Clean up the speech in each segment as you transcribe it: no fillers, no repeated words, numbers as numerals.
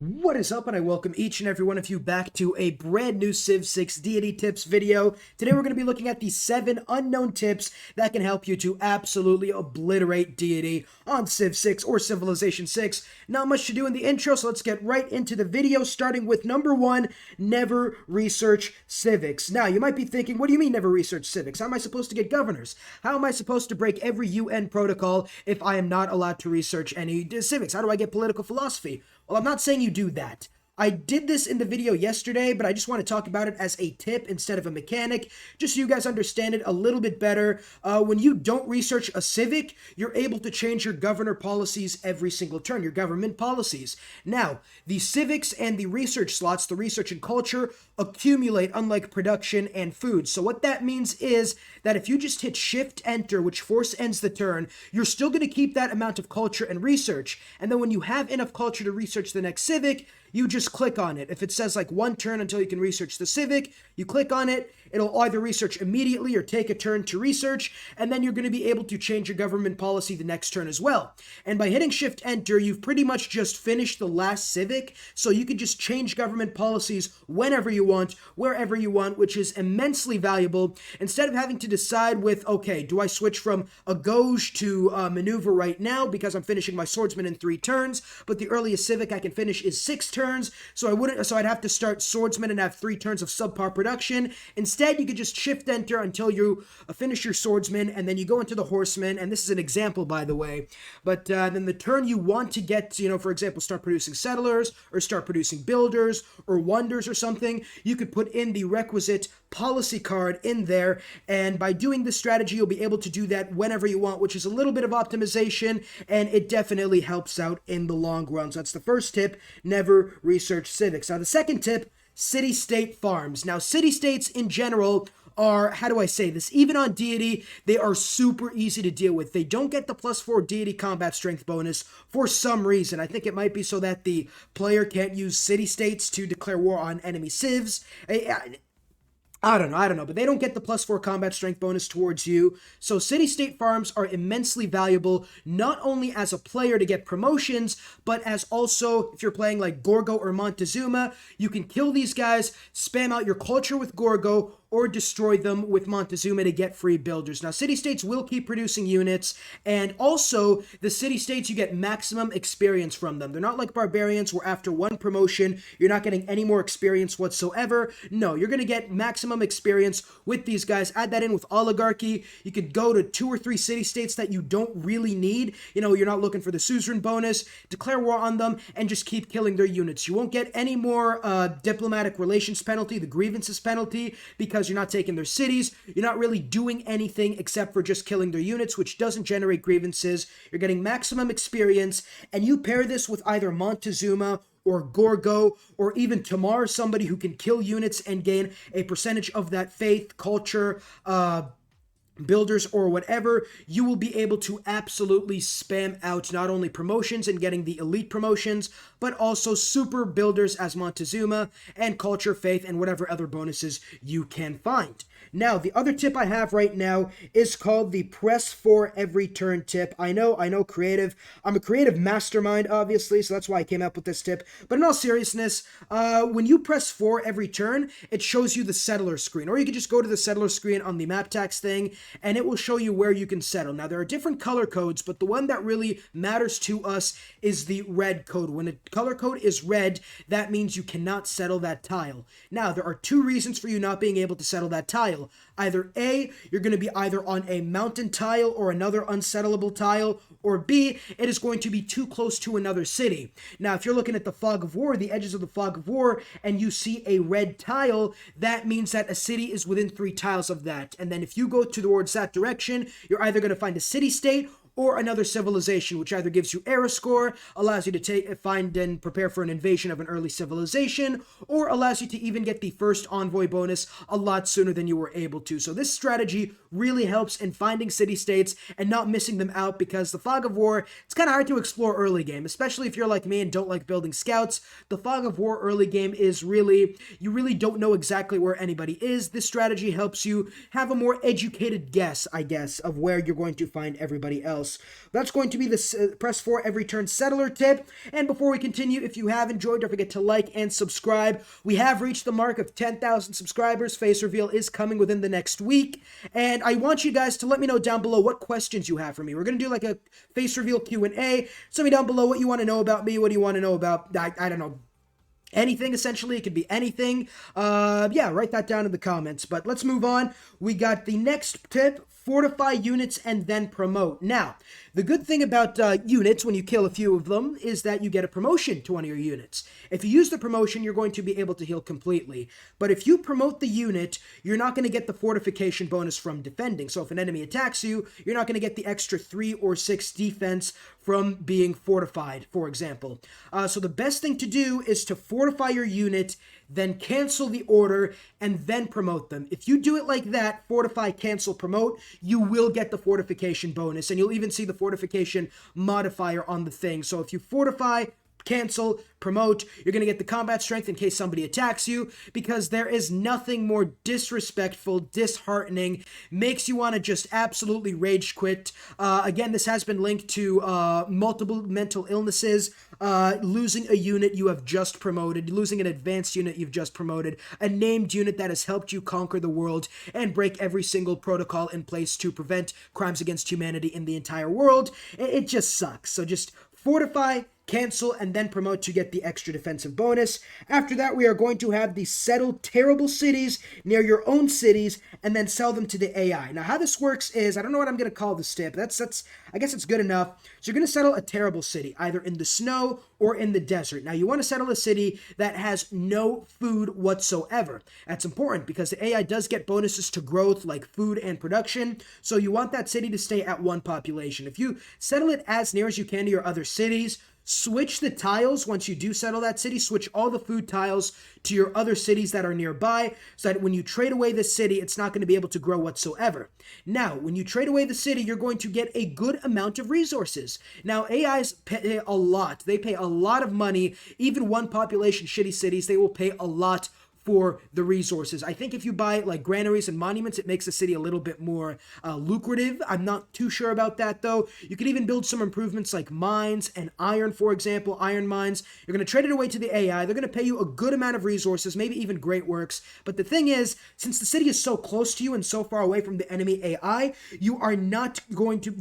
What is up, and I welcome each and every one of you back to a brand new Civ 6 Deity Tips video. Today we're going to be looking at the 7 unknown tips that can help you to absolutely obliterate Deity on Civ 6 or Civilization 6. Not much to do in the intro, so let's get right into the video, starting with number 1, never research civics. Now, you might be thinking, what do you mean never research civics? How am I supposed to get governors? How am I supposed to break every UN protocol if I am not allowed to research any civics? How do I get political philosophy? Well, I'm not saying you do that. I did this in the video yesterday, but I just want to talk about it as a tip instead of a mechanic, just so you guys understand it a little bit better. When you don't research a civic, you're able to change your governor policies every single turn, your government policies. Now, the civics and the research slots, the research and culture, accumulate unlike production and food. So what that means is that if you just hit Shift-Enter, which force ends the turn, you're still going to keep that amount of culture and research. And then when you have enough culture to research the next civic, you just click on it. If it says like 1 turn until you can research the civic, you click on it. It'll either research immediately or take a turn to research, and then you're going to be able to change your government policy the next turn as well. And by hitting Shift-Enter, you've pretty much just finished the last civic, so you can just change government policies whenever you want, wherever you want, which is immensely valuable. Instead of having to decide with, okay, do I switch from a gauge to maneuver right now because I'm finishing my swordsman in 3 turns, but the earliest civic I can finish is 6 turns, so I'd have to start swordsman and have 3 turns of subpar production. Instead, you could just Shift-Enter until you finish your swordsman, and then you go into the horseman, and this is an example, by the way. But then the turn you want to get, for example, start producing settlers, or start producing builders, or wonders or something, you could put in the requisite policy card in there, and by doing this strategy, you'll be able to do that whenever you want, which is a little bit of optimization, and it definitely helps out in the long run. So that's the first tip, never research civics. Now, the second tip, city-state farms. Now, city-states in general are, how do I say this, even on Deity, they are super easy to deal with. They don't get the +4 Deity combat strength bonus for some reason. I think it might be so that the player can't use city-states to declare war on enemy civs. I don't know, but they don't get the +4 combat strength bonus towards you. So city-state farms are immensely valuable, not only as a player to get promotions, but as also, if you're playing like Gorgo or Montezuma, you can kill these guys, spam out your culture with Gorgo, or destroy them with Montezuma to get free builders. Now, city-states will keep producing units, and also, the city-states, you get maximum experience from them. They're not like barbarians, where after 1 promotion, you're not getting any more experience whatsoever. No, you're going to get maximum experience with these guys. Add that in with oligarchy. You could go to 2 or 3 city-states that you don't really need. You're not looking for the suzerain bonus. Declare war on them, and just keep killing their units. You won't get any more diplomatic relations penalty, the grievances penalty, because you're not taking their cities. You're not really doing anything except for just killing their units, which doesn't generate grievances. You're getting maximum experience, and you pair this with either Montezuma or Gorgo, or even Tamar, somebody who can kill units and gain a percentage of that faith, culture, builders, or whatever. You will be able to absolutely spam out not only promotions and getting the elite promotions, but also super builders as Montezuma, and culture, faith, and whatever other bonuses you can find. Now, the other tip I have right now is called the press for every turn tip. I know, creative. I'm a creative mastermind, obviously, so that's why I came up with this tip. But in all seriousness, when you press 4 every turn, it shows you the settler screen. Or you can just go to the settler screen on the map tax thing, and it will show you where you can settle. Now, there are different color codes, but the one that really matters to us is the red code. When a color code is red, that means you cannot settle that tile. Now, there are 2 reasons for you not being able to settle that tile. Either A, you're going to be either on a mountain tile or another unsettlable tile, or B, it is going to be too close to another city. Now, if you're looking at the Fog of War, the edges of the Fog of War, and you see a red tile, that means that a city is within 3 tiles of that. And then if you go towards that direction, you're either going to find a city-state or another civilization, which either gives you era score, allows you to find and prepare for an invasion of an early civilization, or allows you to even get the first envoy bonus a lot sooner than you were able to. So this strategy really helps in finding city-states and not missing them out, because the Fog of War, it's kind of hard to explore early game, especially if you're like me and don't like building scouts. The Fog of War early game is really, you really don't know exactly where anybody is. This strategy helps you have a more educated guess, I guess, of where you're going to find everybody else. else. That's going to be the press 4 every turn settler tip. And before we continue, if you have enjoyed, don't forget to like and subscribe. We have reached the mark of 10,000 subscribers. Face reveal is coming within the next week. And I want you guys to let me know down below what questions you have for me. We're going to do like a face reveal Q&A. Tell me down below what you want to know about me. What do you want to know about, I don't know, anything, essentially. It could be anything. Yeah, write that down in the comments. But let's move on. We got the next tip: fortify units and then promote. Now, the good thing about units, when you kill a few of them, is that you get a promotion to one of your units. If you use the promotion, you're going to be able to heal completely. But if you promote the unit, you're not going to get the fortification bonus from defending. So if an enemy attacks you, you're not going to get the extra 3 or 6 defense from being fortified, for example. So the best thing to do is to fortify your unit, then cancel the order, and then promote them. If you do it like that, fortify, cancel, promote, you will get the fortification bonus, and you'll even see the fortification modifier on the thing. So if you fortify, cancel, promote, you're going to get the combat strength in case somebody attacks you, because there is nothing more disrespectful, disheartening, makes you want to just absolutely rage quit. Again, this has been linked to multiple mental illnesses, losing a unit you have just promoted, losing an advanced unit you've just promoted, a named unit that has helped you conquer the world and break every single protocol in place to prevent crimes against humanity in the entire world. It just sucks. So just fortify, cancel, and then promote to get the extra defensive bonus. After that, we are going to have the settle terrible cities near your own cities and then sell them to the AI. Now, how this works is, I don't know what I'm going to call this tip. That's I guess it's good enough. So you're going to settle a terrible city, either in the snow or in the desert. Now, you want to settle a city that has no food whatsoever. That's important because the AI does get bonuses to growth like food and production. So you want that city to stay at 1 population. If you settle it as near as you can to your other cities, switch the tiles once you do settle that city. Switch all the food tiles to your other cities that are nearby so that when you trade away this city, it's not going to be able to grow whatsoever. Now, when you trade away the city, you're going to get a good amount of resources. Now, AIs pay a lot. They pay a lot of money. Even 1 population shitty cities, they will pay a lot for the resources. I think if you buy like granaries and monuments, it makes the city a little bit more lucrative. I'm not too sure about that though. You could even build some improvements like mines and iron, for example, iron mines. You're going to trade it away to the AI. They're going to pay you a good amount of resources, maybe even great works. But the thing is, since the city is so close to you and so far away from the enemy AI, they are not going to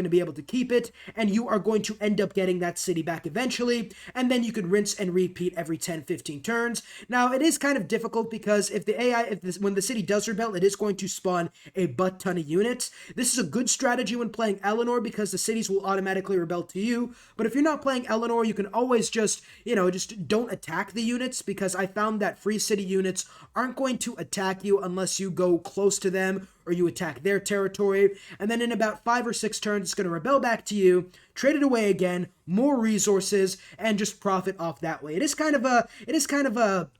be able to keep it, and you are going to end up getting that city back eventually, and then you could rinse and repeat every 10-15 turns. Now, it is kind of difficult because when the city does rebel, it is going to spawn a butt ton of units. This is a good strategy when playing Eleanor because the cities will automatically rebel to you. But if you're not playing Eleanor, you can always just don't attack the units, because I found that free city units aren't going to attack you unless you go close to them or you attack their territory. And then in about 5 or 6 turns, it's going to rebel back to you, trade it away again, more resources, and just profit off that way. It is kind of a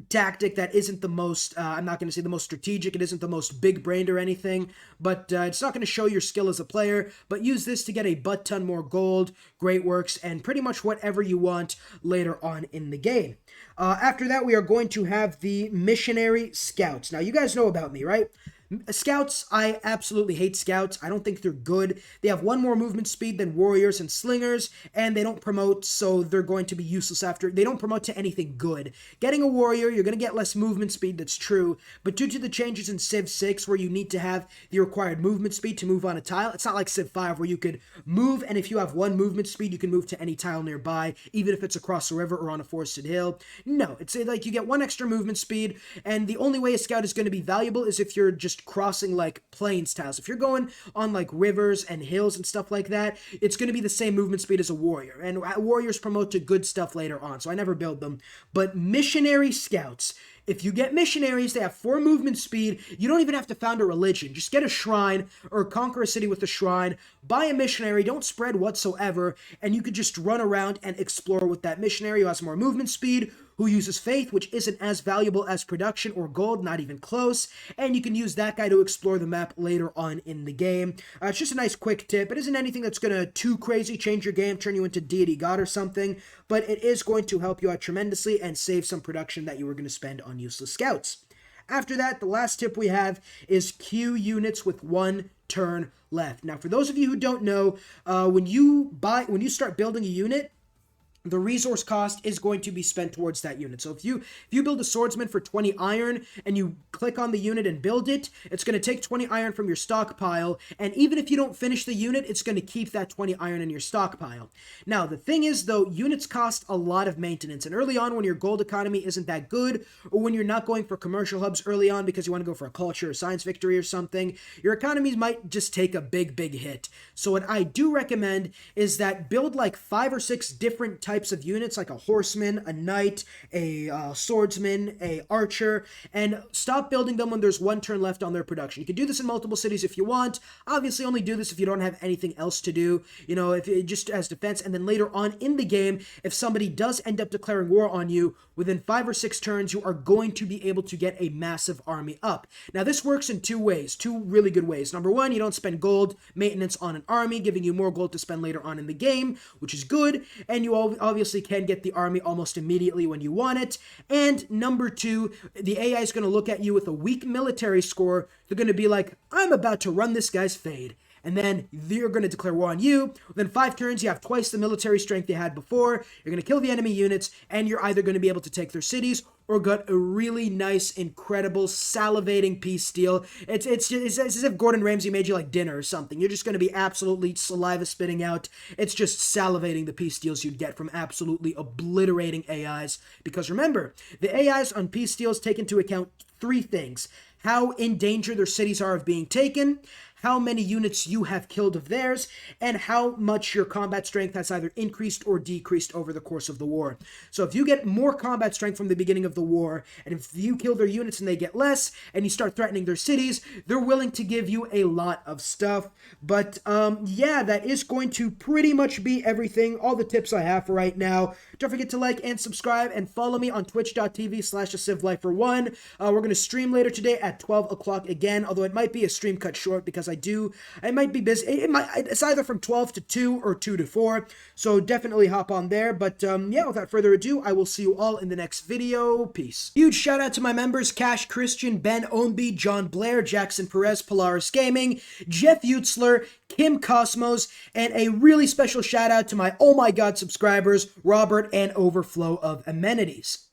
tactic that isn't the most, I'm not going to say the most strategic, it isn't the most big-brained or anything, but it's not going to show your skill as a player, but use this to get a butt ton more gold, great works, and pretty much whatever you want later on in the game. After that, we are going to have the Missionary Scouts. Now, you guys know about me, right? Scouts, I absolutely hate scouts. I don't think they're good. They have 1 more movement speed than warriors and slingers, and they don't promote, so they're going to be useless after. They don't promote to anything good. Getting a warrior, you're going to get less movement speed, that's true, but due to the changes in Civ 6 where you need to have the required movement speed to move on a tile, it's not like Civ 5 where you could move, and if you have 1 movement speed, you can move to any tile nearby, even if it's across a river or on a forested hill. No, it's like you get 1 extra movement speed, and the only way a scout is going to be valuable is if you're just crossing like plains tiles. If you're going on like rivers and hills and stuff like that, it's going to be the same movement speed as a warrior, and warriors promote to good stuff later on, so I never build them. But Missionary Scouts, if you get missionaries, they have 4 movement speed. You don't even have to found a religion. Just get a shrine or conquer a city with a shrine. Buy a missionary. Don't spread whatsoever. And you could just run around and explore with that missionary who has more movement speed, who uses faith, which isn't as valuable as production or gold, not even close. And you can use that guy to explore the map later on in the game. It's just a nice quick tip. It isn't anything that's going to too crazy change your game, turn you into deity god or something, but it is going to help you out tremendously and save some production that you were going to spend on useless scouts. After that, the last tip we have is queue units with 1 turn left. Now, for those of you who don't know, when you start building a unit, the resource cost is going to be spent towards that unit. So if you build a swordsman for 20 iron and you click on the unit and build it, it's going to take 20 iron from your stockpile, and even if you don't finish the unit, it's going to keep that 20 iron in your stockpile. Now, the thing is, though, units cost a lot of maintenance, and early on when your gold economy isn't that good, or when you're not going for commercial hubs early on because you want to go for a culture or science victory or something, your economies might just take a big hit. So what I do recommend is that build like 5 or 6 different types of units, like a horseman, a knight, a swordsman, a archer, and stop building them when there's 1 turn left on their production. You can do this in multiple cities if you want. Obviously, only do this if you don't have anything else to do, you know, if it just as defense. And then later on in the game, if somebody does end up declaring war on you, within 5 or 6 turns, you are going to be able to get a massive army up. Now, this works in 2 ways, 2 really good ways. Number 1, you don't spend gold maintenance on an army, giving you more gold to spend later on in the game, which is good, and you obviously can get the army almost immediately when you want it. And number 2, the AI is going to look at you with a weak military score. They're going to be like, I'm about to run this guy's fade. And then they're going to declare war on you. Within 5 turns, you have twice the military strength you had before. You're going to kill the enemy units, and you're either going to be able to take their cities or got a really nice, incredible, salivating peace deal. It's as if Gordon Ramsay made you like dinner or something. You're just going to be absolutely saliva spitting out. It's just salivating the peace deals you'd get from absolutely obliterating AIs. Because remember, the AIs on peace deals take into account 3 things: how in danger their cities are of being taken, how many units you have killed of theirs, and how much your combat strength has either increased or decreased over the course of the war. So if you get more combat strength from the beginning of the war, and if you kill their units and they get less, and you start threatening their cities, they're willing to give you a lot of stuff. But yeah, that is going to pretty much be everything, all the tips I have for right now. Don't forget to like and subscribe, and follow me on twitch.tv/acivlifer1. We're going to stream later today at 12 o'clock again, although it might be a stream cut short because I might be busy. It's either from 12 to 2 or 2 to 4, so definitely hop on there. But yeah, without further ado, I will see you all in the next video. Peace. Huge shout out to my members: Cash Christian, Ben Ownby, John Blair, Jackson Perez, Polaris Gaming, Jeff Utzler, Kim Cosmos, and a really special shout out to my oh my god subscribers, Robert and Overflow of Amenities.